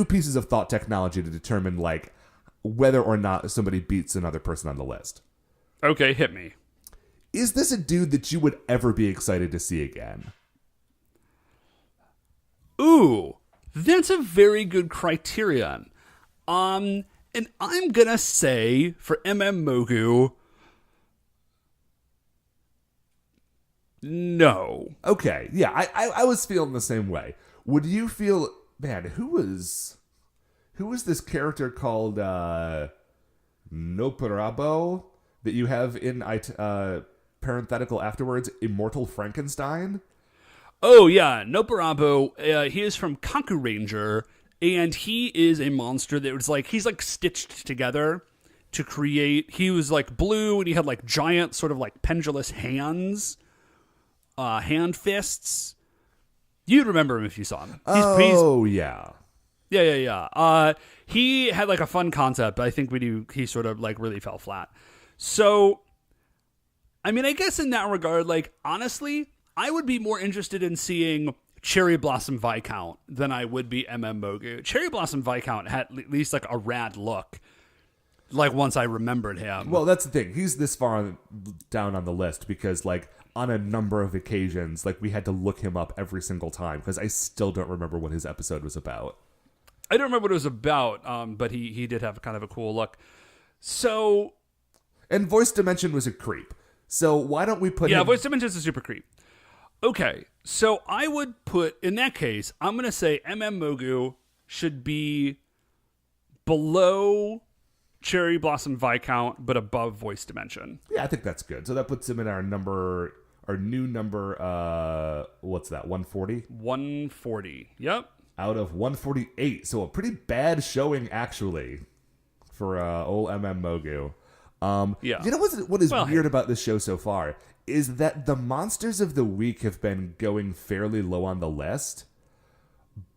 pieces of thought technology to determine, whether or not somebody beats another person on the list. Okay, hit me. Is this a dude that you would ever be excited to see again? Ooh, that's a very good criterion. And I'm gonna say for Mogu, no. Okay, yeah, I was feeling the same way. Would you feel, man, who was this character called Noparabo that you have in parenthetical afterwards, Immortal Frankenstein? Oh yeah, Noparabo, he is from Carranger. And he is a monster that was he's stitched together to create, he was blue and he had giant sort of pendulous hand fists. You'd remember him if you saw him. Yeah. Yeah. He had a fun concept, but I think he sort of really fell flat. So, I mean, I guess in that regard, honestly, I would be more interested in seeing Cherry Blossom Viscount than I would be Mogu. Cherry Blossom Viscount had at least a rad look. Once I remembered him. Well, that's the thing. He's this far down on the list because on a number of occasions, we had to look him up every single time because I still don't remember what his episode was about. I don't remember what it was about, but he did have kind of a cool look. So, and Voice Dimension was a creep. So why don't we put him... Yeah, Voice Dimension is a super creep. Okay, so I would put, in that case, I'm going to say Mogu should be below Cherry Blossom Viscount, but above Voice Dimension. Yeah, I think that's good. So that puts him in our new number, what's that, 140? 140, yep. Out of 148, so a pretty bad showing, actually, for old Mogu. Yeah. You know what is weird about this show so far? Is that the monsters of the week have been going fairly low on the list,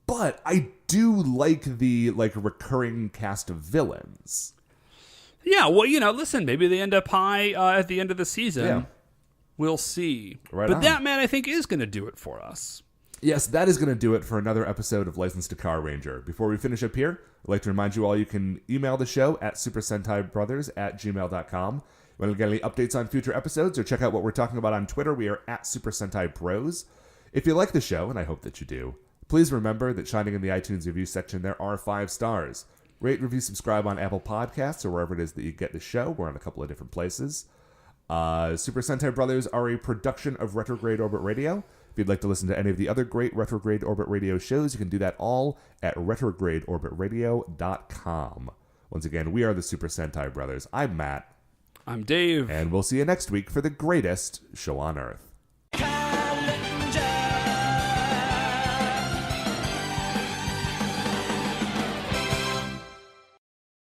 but I do like the recurring cast of villains. Yeah, well, listen, maybe they end up high at the end of the season. Yeah. We'll see. Right but on. That, man, I think is going to do it for us. Yes, that is going to do it for another episode of License to Carranger. Before we finish up here, I'd like to remind you all you can email the show at supersentaibrothers@gmail.com. Want to get any updates on future episodes or check out what we're talking about on Twitter, we are at Super Sentai Bros. If you like the show, and I hope that you do, please remember that shining in the iTunes review section, there are 5 stars. Rate, review, subscribe on Apple Podcasts or wherever it is that you get the show. We're on a couple of different places. Super Sentai Brothers are a production of Retrograde Orbit Radio. If you'd like to listen to any of the other great Retrograde Orbit Radio shows, you can do that all at retrogradeorbitradio.com. Once again, we are the Super Sentai Brothers. I'm Matt. I'm Dave. And we'll see you next week for the greatest show on Earth.